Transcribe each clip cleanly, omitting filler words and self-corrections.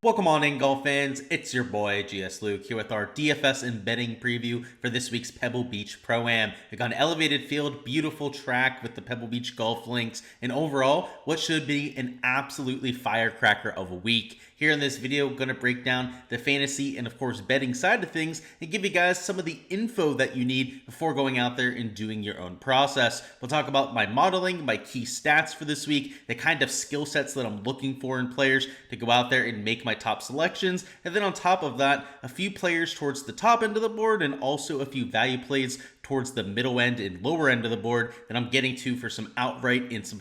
Welcome on in, golf fans. It's your boy Gsluke here with our DFS and betting preview for this week's Pebble Beach Pro-Am. We got an elevated field, beautiful track with the Pebble Beach golf links, and overall, what should be an absolutely firecracker of a week. Here in this video, I'm going to break down the fantasy and of course betting side of things and give you guys some of the info that you need before going out there and doing your own process. We'll talk about my modeling, my key stats for this week, the kind of skill sets that I'm looking for in players to go out there and make my top selections, and then on top of that, a few players towards the top end of the board and also a few value plays towards the middle end and lower end of the board that I'm getting to for some outright and some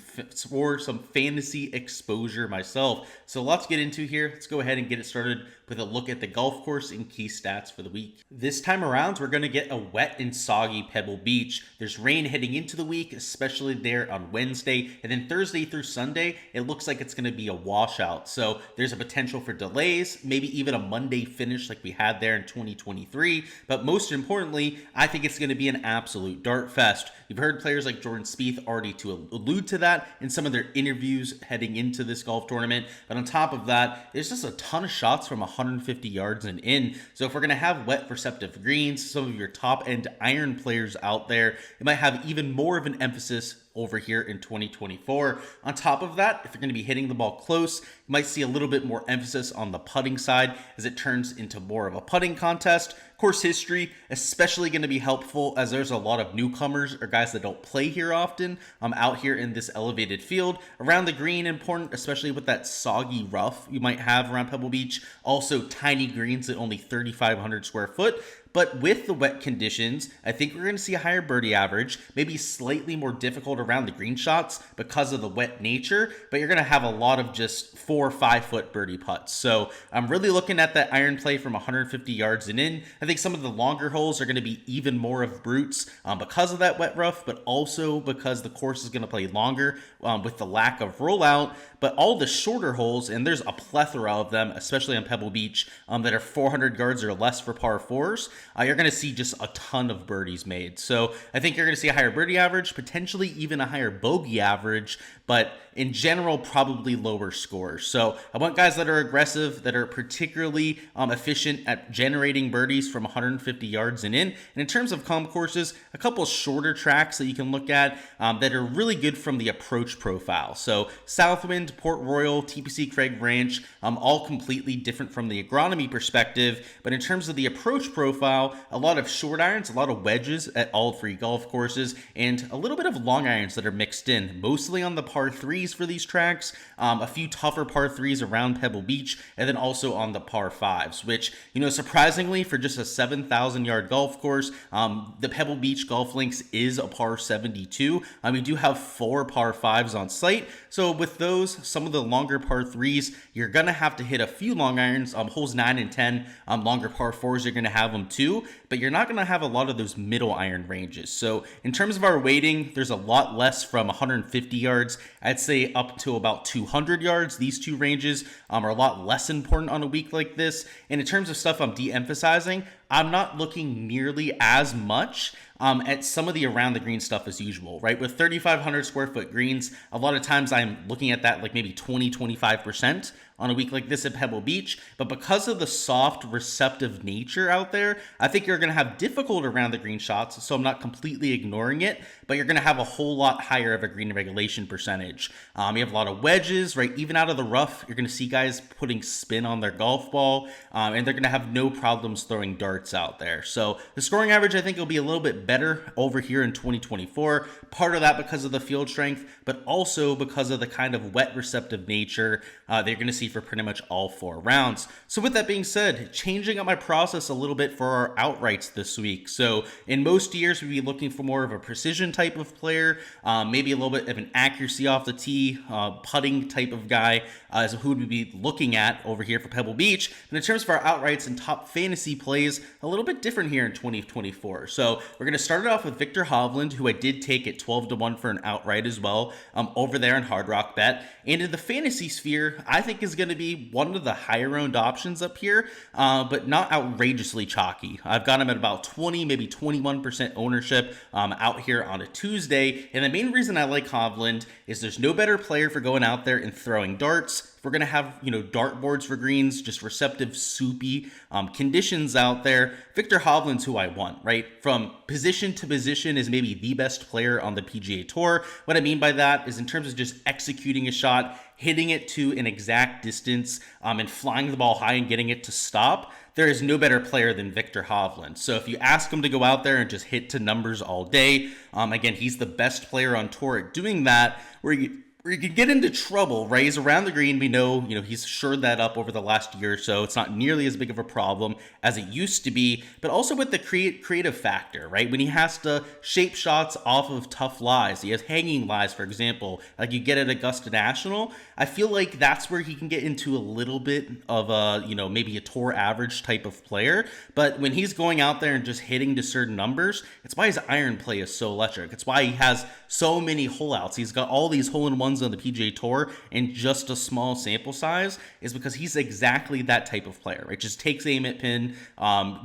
fantasy exposure myself. So lots to get into here. Let's go ahead and get it started with a look at the golf course and key stats for the week. This time around, we're going to get a wet and soggy Pebble Beach. There's rain heading into the week, especially there on Wednesday, and then Thursday through Sunday, it looks like it's going to be a washout. So there's a potential for delays, maybe even a Monday finish like we had there in 2023. But most importantly, I think it's going to be an absolute dart fest. You've heard players like Jordan Spieth already to allude to that in some of their interviews heading into this golf tournament. But on top of that, there's just a ton of shots from 150 yards and in. So if we're going to have wet receptive greens, some of your top end iron players out there, it might have even more of an emphasis over here in 2024. On top of that, if you're going to be hitting the ball close, you might see a little bit more emphasis on the putting side as it turns into more of a putting contest. Course history, especially going to be helpful as there's a lot of newcomers or guys that don't play here often out here in this elevated field. Around the green, important, especially with that soggy rough you might have around Pebble Beach. Also tiny greens at only 3,500 square foot. But with the wet conditions, I think we're going to see a higher birdie average, maybe slightly more difficult around the green shots because of the wet nature, but you're going to have a lot of just 4 or 5 foot birdie putts. So I'm really looking at that iron play from 150 yards and in. I think some of the longer holes are going to be even more of brutes because of that wet rough, but also because the course is going to play longer with the lack of rollout. But all the shorter holes, and there's a plethora of them, especially on Pebble Beach, that are 400 yards or less for par 4s, you're going to see just a ton of birdies made. So I think you're going to see a higher birdie average, potentially even a higher bogey average, but in general, probably lower scores. So I want guys that are aggressive, that are particularly efficient at generating birdies from 150 yards and in. And in terms of comp courses, a couple shorter tracks that you can look at that are really good from the approach profile. So Southwind, Port Royal, TPC Craig Ranch, all completely different from the agronomy perspective. But in terms of the approach profile, a lot of short irons, a lot of wedges at all 3 golf courses, and a little bit of long irons that are mixed in, mostly on the par 3s for these tracks, a few tougher par 3s around Pebble Beach, and then also on the par 5s, which, surprisingly for just a 7,000 yard golf course, the Pebble Beach golf links is a par 72. We do have 4 par 5s on site. So with those, some of the longer par 3s, you're going to have to hit a few long irons, holes 9 and 10, longer par 4s, you're going to have them too, but you're not going to have a lot of those middle iron ranges. So in terms of our weighting, there's a lot less from 150 yards. I'd say up to about 200 yards. These 2 ranges are a lot less important on a week like this. And in terms of stuff I'm de-emphasizing, I'm not looking nearly as much at some of the around the green stuff as usual, right? With 3,500 square foot greens, a lot of times I'm looking at that like maybe 20-25% on a week like this at Pebble Beach. But because of the soft, receptive nature out there, I think you're going to have difficult around the green shots. So I'm not completely ignoring it, but you're going to have a whole lot higher of a green regulation percentage. You have a lot of wedges, right? Even out of the rough, you're going to see guys putting spin on their golf ball, and they're going to have no problems throwing darts out there. So the scoring average, I think, will be a little bit better over here in 2024. Part of that because of the field strength, but also because of the kind of wet receptive nature that you're going to see for pretty much all 4 rounds. So with that being said, changing up my process a little bit for our outrights this week. So in most years, we'd be looking for more of a precision type of player, maybe a little bit of an accuracy off the tee, putting type of guy as who would we be looking at over here for Pebble Beach. And in terms of our outrights and top fantasy plays, a little bit different here in 2024. So we're going to start it off with Victor Hovland, who I did take at 12-1 for an outright as well, over there in Hard Rock Bet. And in the fantasy sphere, I think is going to be one of the higher owned options up here, but not outrageously chalky. I've got him at about 20, maybe 21% ownership out here on a Tuesday. And the main reason I like Hovland is there's no better player for going out there and throwing darts. We're going to have, dartboards for greens, just receptive, soupy conditions out there. Victor Hovland's who I want, right? From position to position is maybe the best player on the PGA Tour. What I mean by that is in terms of just executing a shot, hitting it to an exact distance, and flying the ball high and getting it to stop. There is no better player than Victor Hovland. So if you ask him to go out there and just hit to numbers all day, again, he's the best player on tour at doing that, where you can get into trouble, right? He's around the green. We know, he's shored that up over the last year or so. It's not nearly as big of a problem as it used to be, but also with the creative factor, right? When he has to shape shots off of tough lies, he has hanging lies, for example, like you get at Augusta National. I feel like that's where he can get into a little bit of a, maybe a tour average type of player. But when he's going out there and just hitting to certain numbers, it's why his iron play is so electric. It's why he has so many hole outs. He's got all these hole-in-ones on the PGA Tour in just a small sample size, is because he's exactly that type of player, right? Just takes aim at pin,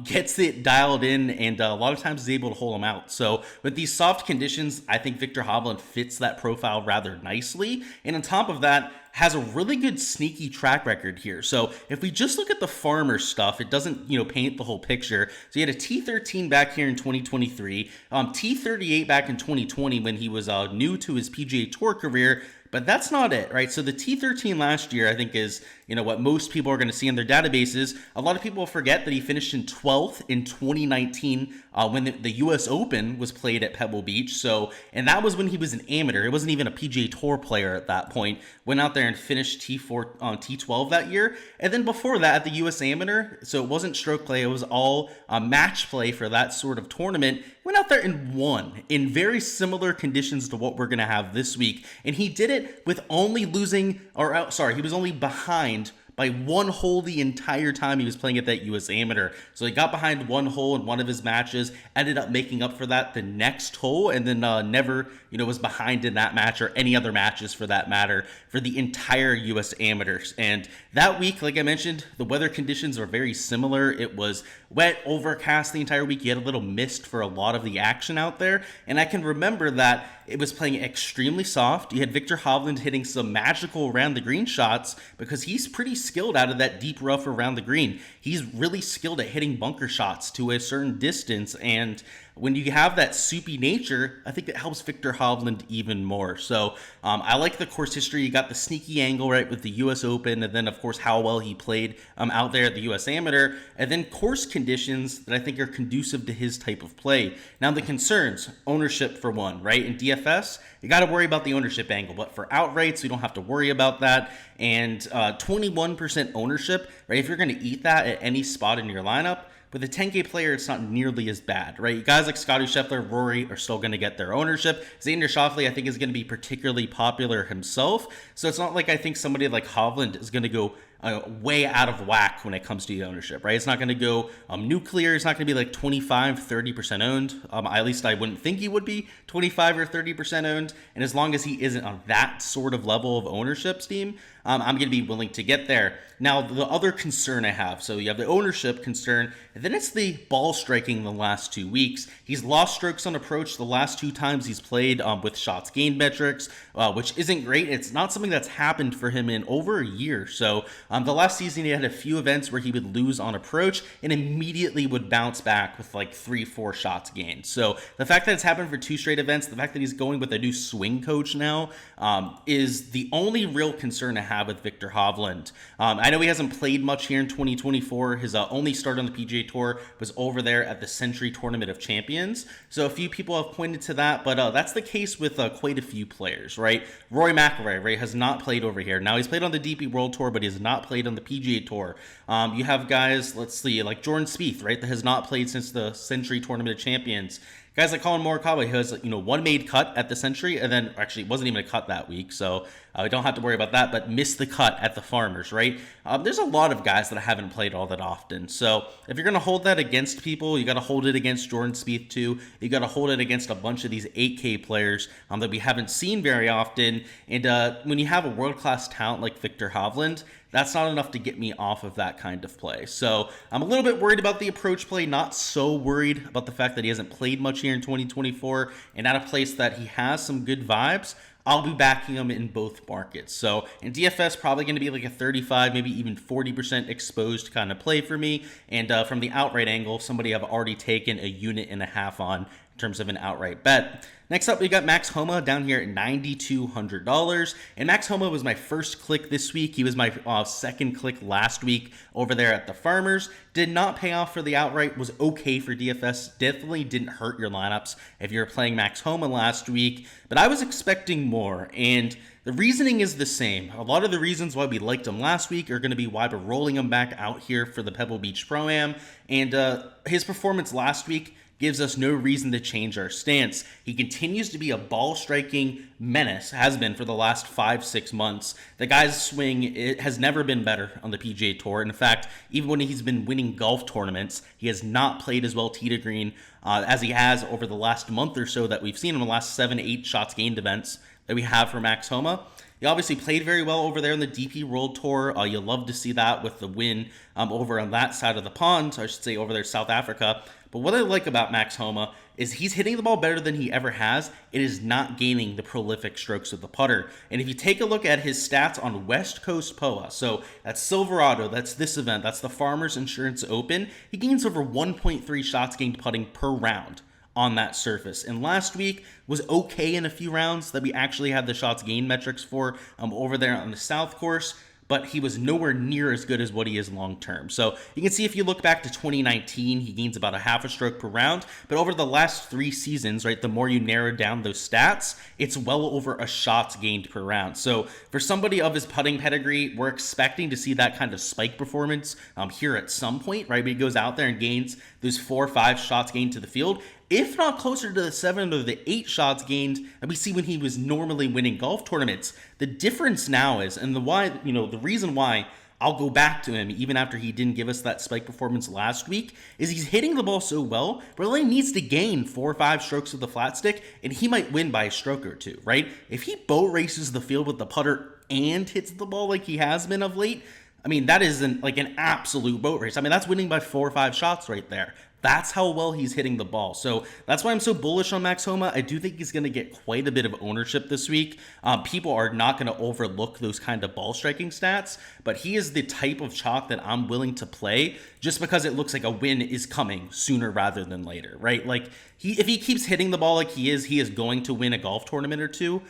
gets it dialed in, and a lot of times is able to hole him out. So with these soft conditions, I think Victor Hovland fits that profile rather nicely. And on top of that, has a really good sneaky track record here. So if we just look at the Farmer stuff, it doesn't, paint the whole picture. So he had a T13 back here in 2023, T38 back in 2020 when he was new to his PGA Tour career. But that's not it, right? So the T13 last year, I think, is, what most people are going to see in their databases. A lot of people forget that he finished in 12th in 2019 when the U.S. Open was played at Pebble Beach. So, and that was when he was an amateur. It wasn't even a PGA Tour player at that point. Went out there and finished T4 on T12 that year. And then before that, at the U.S. Amateur, so it wasn't stroke play. It was all match play for that sort of tournament. Went out there and won in very similar conditions to what we're going to have this week. And he did it with only he was only behind by one hole the entire time he was playing at that U.S. Amateur. So he got behind one hole in one of his matches, ended up making up for that the next hole, and then never, was behind in that match or any other matches for that matter for the entire U.S. Amateurs. And that week, like I mentioned, the weather conditions are very similar. It was wet, overcast the entire week. You had a little mist for a lot of the action out there. And I can remember that it was playing extremely soft. You had Victor Hovland hitting some magical around the green shots because he's pretty skilled out of that deep rough around the green. He's really skilled at hitting bunker shots to a certain distance, and when you have that soupy nature, I think it helps Victor Hovland even more. So I like the course history. You got the sneaky angle, right, with the U.S. Open, and then, of course, how well he played out there at the U.S. Amateur, and then course conditions that I think are conducive to his type of play. Now, the concerns, ownership for one, right? In DFS, you got to worry about the ownership angle, but for outrights, we don't have to worry about that. And 21% ownership, right? If you're going to eat that at any spot in your lineup, with a 10K player, it's not nearly as bad, right? Guys like Scottie Scheffler, Rory are still going to get their ownership. Xander Schauffele, I think, is going to be particularly popular himself. So it's not like I think somebody like Hovland is going to go way out of whack when it comes to the ownership, right? It's not going to go nuclear. It's not going to be like 25, 30% owned. At least I wouldn't think he would be 25 or 30% owned. And as long as he isn't on that sort of level of ownership steam, I'm going to be willing to get there. Now, the other concern I have, so you have the ownership concern, and then it's the ball striking the last 2 weeks. He's lost strokes on approach the last 2 times he's played with shots gained metrics, which isn't great. It's not something that's happened for him in over a year. So the last season, he had a few events where he would lose on approach and immediately would bounce back with like 3-4 shots gained. So the fact that it's happened for 2 straight events, the fact that he's going with a new swing coach now is the only real concern I have with Victor Hovland. I know he hasn't played much here in 2024. His only start on the PGA Tour was over there at the Century Tournament of Champions. So a few people have pointed to that, but that's the case with quite a few players, right? Rory McIlroy, right, has not played over here. Now, he's played on the DP World Tour, but he has not played on the PGA Tour. You have guys, let's see, like Jordan Spieth, right, that has not played since the Century Tournament of Champions. Guys like Colin Morikawa, who has, one made cut at the Century, and then actually it wasn't even a cut that week, so we don't have to worry about that, but missed the cut at the Farmers, right? There's a lot of guys that haven't played all that often, so if you're going to hold that against people, you got to hold it against Jordan Spieth too. You got to hold it against a bunch of these 8K players that we haven't seen very often, and when you have a world-class talent like Victor Hovland, that's not enough to get me off of that kind of play. So I'm a little bit worried about the approach play, not so worried about the fact that he hasn't played much here in 2024, and at a place that he has some good vibes. I'll be backing him in both markets. So in DFS, probably going to be like a 35, maybe even 40% exposed kind of play for me. And from the outright angle, somebody I've already taken a unit and a half on in terms of an outright bet. Next up, we got Max Homa down here at $9,200. And Max Homa was my first click this week. He was my second click last week over there at the Farmers. Did not pay off for the outright. Was okay for DFS. Definitely didn't hurt your lineups if you were playing Max Homa last week. But I was expecting more. And the reasoning is the same. A lot of the reasons why we liked him last week are going to be why we're rolling him back out here for the Pebble Beach Pro-Am. And his performance last week gives us no reason to change our stance. He continues to be a ball-striking menace, has been for the last 5-6 months. The guy's swing has never been better on the PGA Tour. In fact, even when he's been winning golf tournaments, he has not played as well tee to green as he has over the last month or so that we've seen in the last 7-8 shots gained events that we have for Max Homa. He obviously played very well over there on the DP World Tour. You'll love to see that with the win over on that side of the pond, I should say over there, South Africa. But what I like about Max Homa is he's hitting the ball better than he ever has. It is not gaining the prolific strokes of the putter. And if you take a look at his stats on West Coast POA, so that's Silverado, that's this event, that's the Farmers Insurance Open, he gains over 1.3 shots gained putting per round on that surface. And last week was okay in a few rounds that we actually had the shots gained metrics for over there on the South Course, but he was nowhere near as good as what he is long term. So you can see if you look back to 2019, he gains about a half a stroke per round, but over the last 3 seasons, right, the more you narrow down those stats, it's well over a shots gained per round. So for somebody of his putting pedigree, we're expecting to see that kind of spike performance here at some point, right? But he goes out there and gains those 4 or 5 shots gained to the field, if not closer to the 7 or the 8 shots gained that we see when he was normally winning golf tournaments. The difference now is, and the reason why I'll go back to him even after he didn't give us that spike performance last week, is he's hitting the ball so well, but only needs to gain 4 or 5 strokes with the flat stick, and he might win by a stroke or 2, right? If he boat races the field with the putter and hits the ball like he has been of late, I mean, that isn't like an absolute boat race. I mean, that's winning by 4 or 5 shots right there. That's how well he's hitting the ball. So that's why I'm so bullish on Max Homa. I do think he's going to get quite a bit of ownership this week. People are not going to overlook those kind of ball striking stats, but he is the type of chalk that I'm willing to play just because it looks like a win is coming sooner rather than later, right? Like if he keeps hitting the ball like he is going to win a golf tournament or two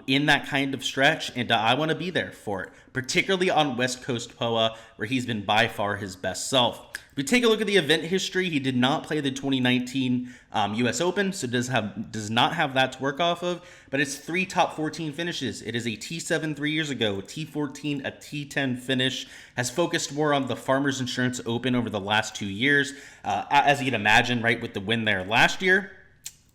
in that kind of stretch, and I want to be there for it, particularly on West Coast POA, where he's been by far his best self. If we take a look at the event history, he did not play the 2019 U.S. Open, so does not have that to work off of, but it's 3 top 14 finishes. It is a T7 3 years ago, T14, a T10 finish, has focused more on the Farmers Insurance Open over the last 2 years, as you can imagine, right, with the win there last year.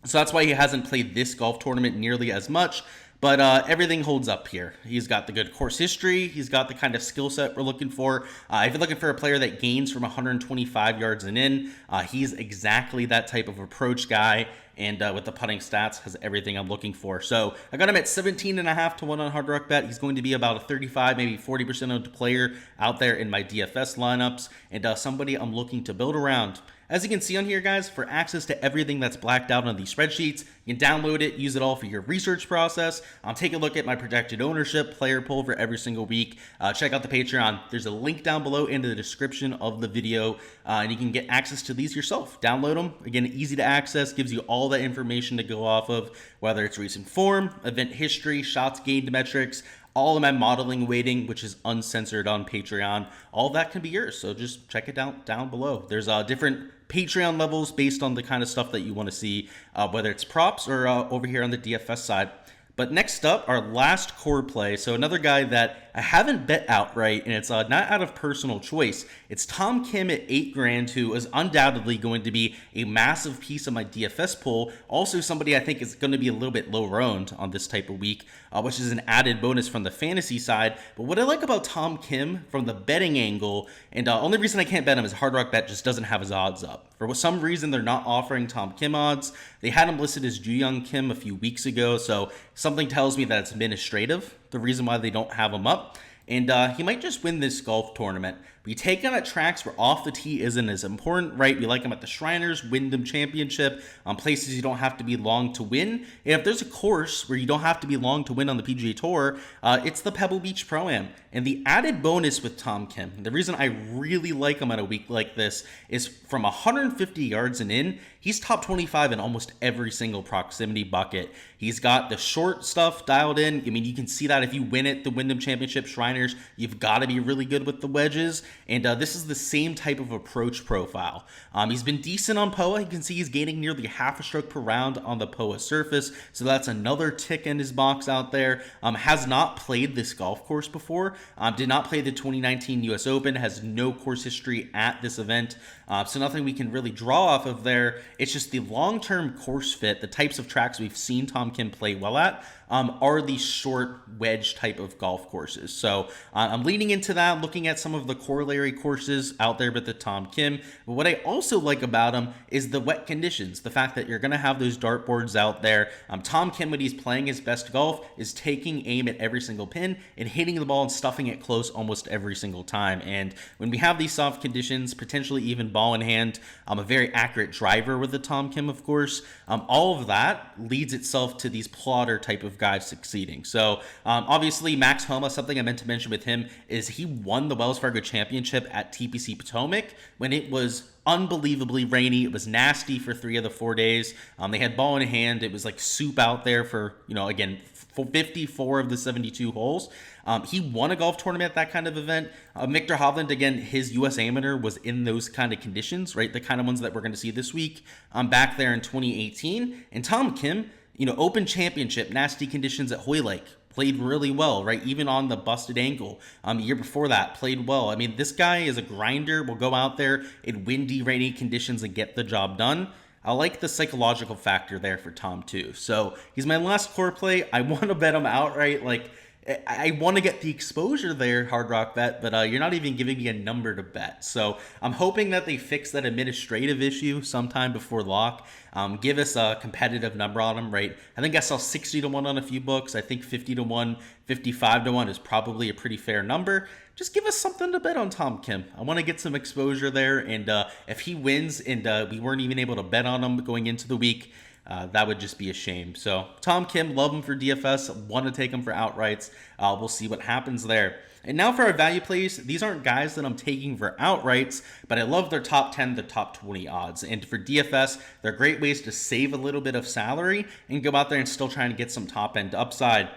So that's why he hasn't played this golf tournament nearly as much. But everything holds up here. He's got the good course history. He's got the kind of skill set we're looking for. If you're looking for a player that gains from 125 yards and in, he's exactly that type of approach guy. And with the putting stats, has everything I'm looking for. So I got him at 17.5 to 1 on Hard Rock Bet. He's going to be about a 35, maybe 40% owned player out there in my DFS lineups, and somebody I'm looking to build around. As you can see on here, guys, for access to everything that's blacked out on these spreadsheets, you can download it, use it all for your research process. Take a look at my projected ownership, player pool for every single week. Check out the Patreon. There's a link down below in the description of the video, and you can get access to these yourself. Download them. Again, easy to access, gives you all that information to go off of, whether it's recent form, event history, shots gained metrics, all of my modeling weighting, which is uncensored on Patreon. All that can be yours, so just check it down below. There's different Patreon levels based on the kind of stuff that you want to see, whether it's props or over here on the DFS side. But next up, our last core play. So another guy that I haven't bet outright, and it's not out of personal choice. It's Tom Kim at $8,000, who is undoubtedly going to be a massive piece of my DFS pool. Also somebody I think is going to be a little bit lower owned on this type of week, which is an added bonus from the fantasy side. But what I like about Tom Kim from the betting angle, and only reason I can't bet him is Hard Rock Bet just doesn't have his odds up. For some reason, they're not offering Tom Kim odds. They had him listed as Jooyoung Kim a few weeks ago, so something tells me that it's administrative, the reason why they don't have him up. and he might just win this golf tournament. We take him at tracks where off the tee isn't as important, right? We like him at the Shriners, Wyndham Championship, places you don't have to be long to win. And if there's a course where you don't have to be long to win on the PGA Tour, it's the Pebble Beach Pro-Am. And the added bonus with Tom Kim, the reason I really like him on a week like this, is from 150 yards and in, he's top 25 in almost every single proximity bucket. He's got the short stuff dialed in. I mean, you can see that if you win at the Wyndham Championship, Shriners, you've got to be really good with the wedges. And this is the same type of approach profile. He's been decent on POA. You can see he's gaining nearly half a stroke per round on the POA surface. So that's another tick in his box out there. Has not played this golf course before. Did not play the 2019 US Open. Has no course history at this event. So nothing we can really draw off of there. It's just the long-term course fit, the types of tracks we've seen Tom Kim play well at, are these short wedge type of golf courses. So I'm leaning into that, looking at some of the corollary courses out there with the Tom Kim. But what I also like about him is the wet conditions, the fact that you're going to have those dartboards out there. Tom Kim, when he's playing his best golf, is taking aim at every single pin and hitting the ball and stuffing it close almost every single time. And when we have these soft conditions, potentially even ball in hand, a very accurate driver with the Tom Kim, of course, all of that leads itself to these plotter type of guys succeeding. So obviously Max Homa, something I meant to mention with him is he won the Wells Fargo Championship at TPC Potomac when it was unbelievably rainy. It was nasty for 3 of the 4 days. They had ball in hand. It was like soup out there for, again, 54 of the 72 holes. He won a golf tournament at that kind of event. Victor Hovland, again, his US Amateur was in those kind of conditions, right? The kind of ones that we're going to see this week back there in 2018. And Tom Kim, Open Championship, nasty conditions at Hoylake. Played really well, right? Even on the busted ankle. The year before that, played well. I mean, this guy is a grinder. Will go out there in windy, rainy conditions and get the job done. I like the psychological factor there for Tom too. So he's my last core play. I want to bet him outright. I want to get the exposure there, Hard Rock Bet, but you're not even giving me a number to bet. So I'm hoping that they fix that administrative issue sometime before lock. Give us a competitive number on him, right? I think I saw 60 to 1 on a few books. I think 50 to 1, 55 to 1 is probably a pretty fair number. Just give us something to bet on Tom Kim. I want to get some exposure there, and if he wins and we weren't even able to bet on him going into the week, that would just be a shame. So Tom Kim, love him for DFS, want to take him for outrights. We'll see what happens there. And now for our value plays, these aren't guys that I'm taking for outrights, but I love their top 10, the top 20 odds. And for DFS, they're great ways to save a little bit of salary and go out there and still trying to get some top end upside.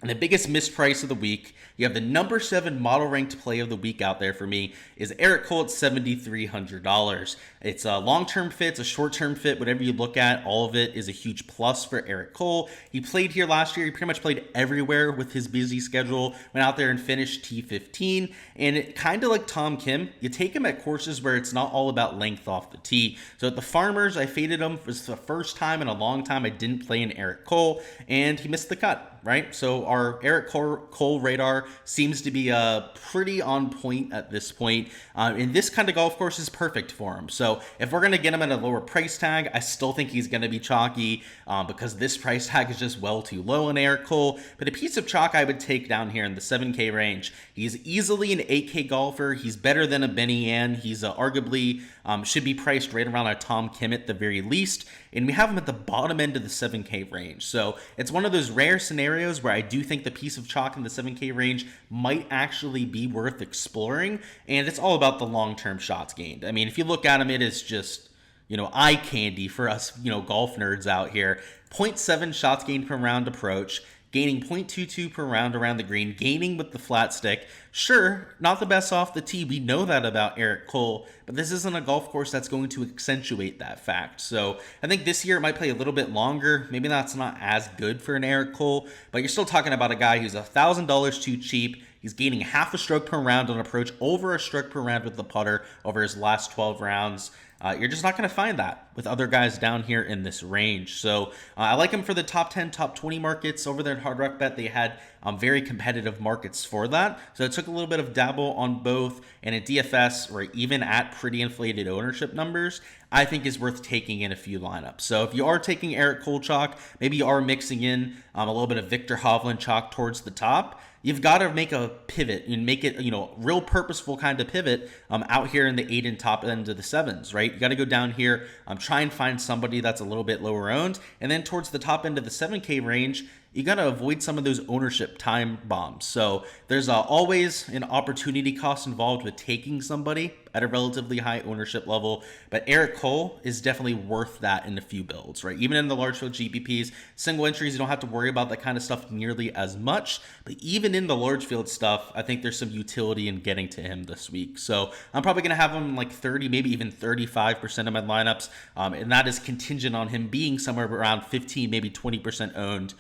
And the biggest misprice of the week, you have the number 7 model ranked play of the week out there for me, is Eric Cole at $7,300. It's a long-term fit, it's a short-term fit, whatever you look at, all of it is a huge plus for Eric Cole. He played here last year, he pretty much played everywhere with his busy schedule, went out there and finished T15, and it kind of like Tom Kim, you take him at courses where it's not all about length off the tee. So at the Farmers, I faded him. It was the first time in a long time I didn't play in Eric Cole, and he missed the cut, right? So our Eric Cole radar seems to be pretty on point at this point. And this kind of golf course is perfect for him. So if we're going to get him at a lower price tag, I still think he's going to be chalky because this price tag is just well too low on Eric Cole. But a piece of chalk I would take down here in the 7K range. He's easily an 8K golfer. He's better than a Benny Yan. He's arguably should be priced right around a Tom Kim at the very least. And we have him at the bottom end of the 7K range. So it's one of those rare scenarios where I do think the piece of chalk in the 7K range might actually be worth exploring. And it's all about the long-term shots gained. I mean, if you look at him, it is just, eye candy for us, golf nerds out here. 0.7 shots gained per round approach, gaining 0.22 per round around the green, gaining with the flat stick. Sure, not the best off the tee. We know that about Eric Cole, but this isn't a golf course that's going to accentuate that fact. So I think this year it might play a little bit longer. Maybe that's not as good for an Eric Cole, but you're still talking about a guy who's $1,000 too cheap. He's gaining half a stroke per round on approach, over a stroke per round with the putter over his last 12 rounds. You're just not going to find that with other guys down here in this range. So I like him for the top 10, top 20 markets. Over there at Hard Rock Bet, they had very competitive markets for that. So it took a little bit of dabble on both. And at DFS, we're even at pretty inflated ownership numbers. I think is worth taking in a few lineups. So if you are taking Eric Cole chalk, maybe you are mixing in a little bit of Victor Hovland chalk towards the top, you've got to make a pivot and make it, real purposeful kind of pivot out here in the 8 and top end of the 7s, right? You got to go down here, try and find somebody that's a little bit lower owned. And then towards the top end of the 7K range, you got to avoid some of those ownership time bombs. So there's always an opportunity cost involved with taking somebody at a relatively high ownership level. But Eric Cole is definitely worth that in a few builds, right? Even in the large field GPPs, single entries, you don't have to worry about that kind of stuff nearly as much. But even in the large field stuff, I think there's some utility in getting to him this week. So I'm probably going to have him like 30, maybe even 35% of my lineups. And that is contingent on him being somewhere around 15, maybe 20% owned.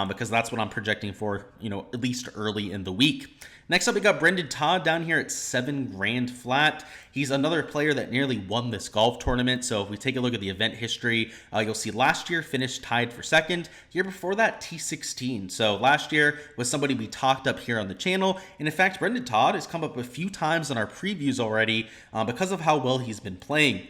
Because that's what I'm projecting for, at least early in the week. Next up, we got Brendan Todd down here at $7,000 flat. He's another player that nearly won this golf tournament. So if we take a look at the event history, you'll see last year finished tied for second. Year before that, T16. So last year was somebody we talked up here on the channel. And in fact, Brendan Todd has come up a few times in our previews already because of how well he's been playing.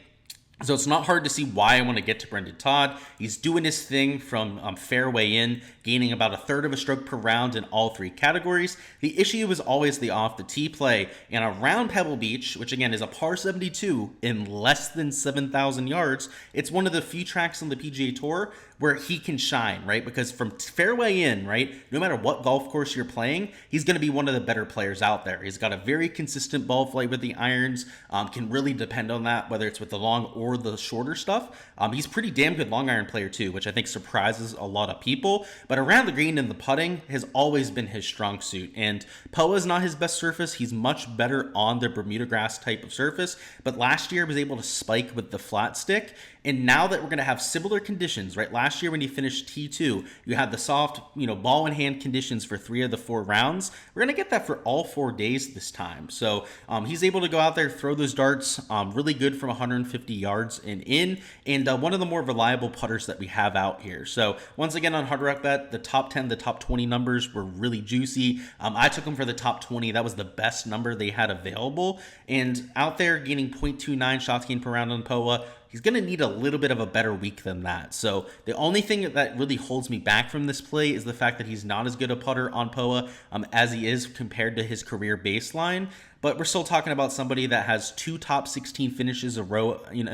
So it's not hard to see why I want to get to Brendan Todd. He's doing his thing from fairway in, gaining about a third of a stroke per round in all three categories. The issue was always the off the tee play. And around Pebble Beach, which again is a par 72 in less than 7,000 yards, it's one of the few tracks on the PGA Tour where he can shine, right? Because from fairway in, right, no matter what golf course you're playing, he's going to be one of the better players out there. He's got a very consistent ball flight with the irons, can really depend on that, whether it's with the long or the shorter stuff. He's a pretty damn good long iron player too, which I think surprises a lot of people. But around the green and the putting has always been his strong suit. And POA is not his best surface. He's much better on the Bermuda grass type of surface. But last year was able to spike with the flat stick. And now that we're going to have similar conditions, right? Last year when he finished T2, you had the soft, ball in hand conditions for 3 of the 4 rounds. We're going to get that for all 4 days this time. So he's able to go out there, throw those darts, really good from 150 yards and in, and one of the more reliable putters that we have out here. So once again on Hard Rock Bet, the top 10, the top 20 numbers were really juicy. I took him for the top 20. That was the best number they had available. And out there gaining 0.29 shots gained per round on POA, he's going to need a little bit of a better week than that. So the only thing that really holds me back from this play is the fact that he's not as good a putter on POA as he is compared to his career baseline. But we're still talking about somebody that has 2 top 16 finishes in a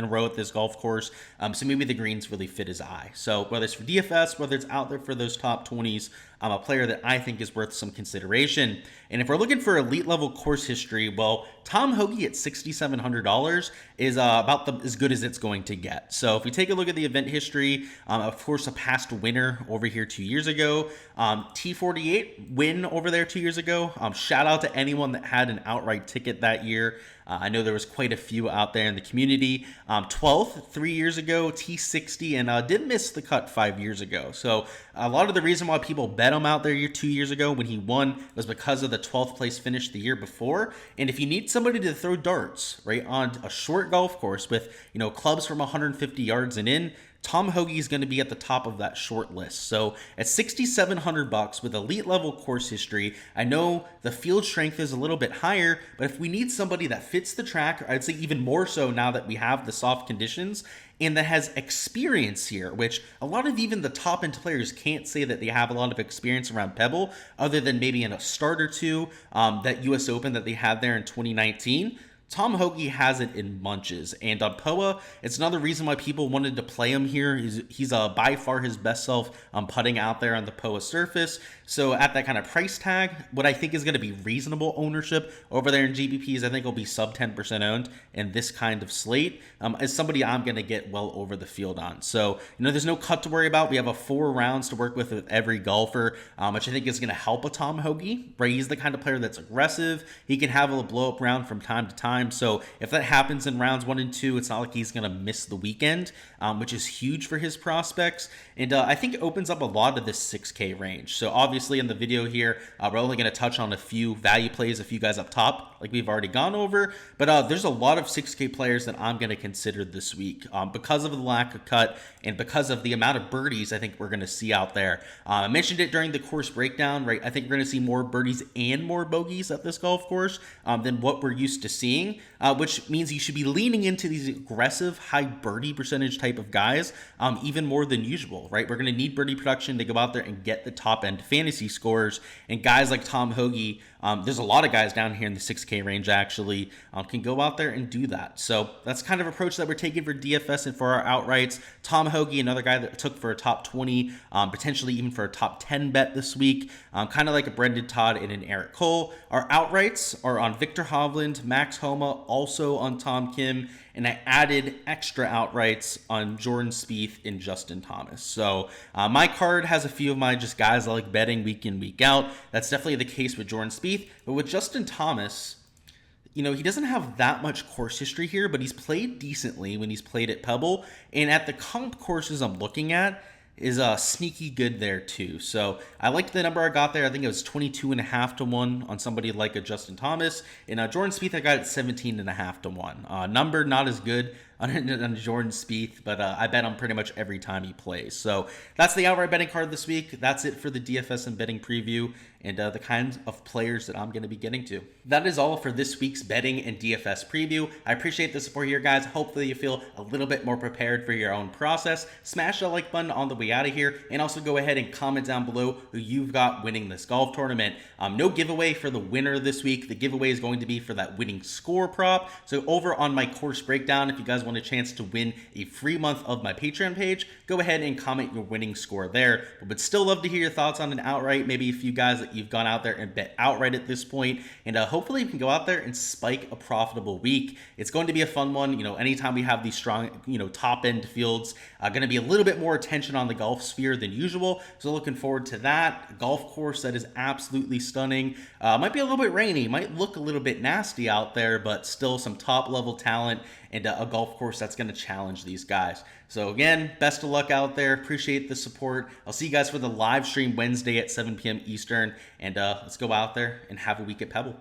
row at this golf course. So maybe the greens really fit his eye. So whether it's for DFS, whether it's out there for those top 20s, a player that I think is worth some consideration. And if we're looking for elite level course history, well, Tom Hoge at $6,700 is about as good as it's going to get. So if we take a look at the event history, of course, a past winner over here 2 years ago, T48 win over there 2 years ago. Shout out to anyone that had an outright ticket that year. I know there was quite a few out there in the community. 12th 3 years ago, T60, and did miss the cut 5 years ago. So a lot of the reason why people bet him out there 2 years ago when he won was because of the 12th place finish the year before. And if you need somebody to throw darts, right, on a short golf course with, clubs from 150 yards and in, Tom Hoge is going to be at the top of that short list. So at $6,700 with elite level course history, I know the field strength is a little bit higher, but if we need somebody that fits the track, I'd say even more so now that we have the soft conditions and that has experience here, which a lot of even the top end players can't say that they have a lot of experience around Pebble other than maybe in a start or two, that US Open that they had there in 2019. Tom Hoge has it in bunches, and on POA, it's another reason why people wanted to play him here. He's by far his best self putting out there on the POA surface. So at that kind of price tag, what I think is going to be reasonable ownership over there in GBPs, I think will be sub 10% owned in this kind of slate, is somebody I'm going to get well over the field on. So, there's no cut to worry about. We have a 4 rounds to work with every golfer, which I think is going to help a Tom Hoge, right? He's the kind of player that's aggressive. He can have a blow up round from time to time. So if that happens in rounds 1 and 2, it's not like he's going to miss the weekend, which is huge for his prospects. And I think it opens up a lot of this 6K range. So obviously in the video here, we're only going to touch on a few value plays, a few guys up top, like we've already gone over. But there's a lot of 6K players that I'm going to consider this week because of the lack of cut and because of the amount of birdies I think we're going to see out there. I mentioned it during the course breakdown, right? I think we're going to see more birdies and more bogeys at this golf course than what we're used to seeing, which means you should be leaning into these aggressive, high birdie percentage type of guys even more than usual, right? We're going to need birdie production to go out there and get the top end fantasy scores. And guys like Tom Hoge, there's a lot of guys down here in the 6K range actually, can go out there and do that. So that's kind of approach that we're taking for DFS and for our outrights. Tom Hoge, another guy that took for a top 20, potentially even for a top 10 bet this week, kind of like a Brendan Todd and an Eric Cole. Our outrights are on Victor Hovland, Max Homa, also on Tom Kim, and I added extra outrights on Jordan Spieth and Justin Thomas. So my card has a few of my just guys I like betting week in, week out. That's definitely the case with Jordan Spieth. But with Justin Thomas, he doesn't have that much course history here, but he's played decently when he's played at Pebble. And at the comp courses I'm looking at, is sneaky good there too. So I liked the number I got there. I think it was 22.5 to 1 on somebody like a Justin Thomas. And Jordan Spieth, I got it 17.5 to 1. Number not as good on Jordan Spieth, but I bet on pretty much every time he plays. So that's the outright betting card this week. That's it for the DFS and betting preview and the kinds of players that I'm going to be getting to. That is all for this week's betting and DFS preview. I appreciate the support here, guys. Hopefully you feel a little bit more prepared for your own process. Smash the like button on the way out of here, and also go ahead and comment down below who you've got winning this golf tournament. No giveaway for the winner this week. The giveaway is going to be for that winning score prop. So over on my course breakdown, if you guys want a chance to win a free month of my Patreon page, go ahead and comment your winning score there. But still love to hear your thoughts on an outright, maybe a few guys that you've gone out there and bet outright at this point, and hopefully you can go out there and spike a profitable week. It's going to be a fun one. Anytime we have these strong top end fields, going to be a little bit more attention on the golf sphere than usual, so looking forward to that. Golf course that is absolutely stunning. Might be a little bit rainy, might look a little bit nasty out there, but still some top level talent and a golf course that's going to challenge these guys. So again, best of luck out there. Appreciate the support. I'll see you guys for the live stream Wednesday at 7 p.m. Eastern, and let's go out there and have a week at Pebble.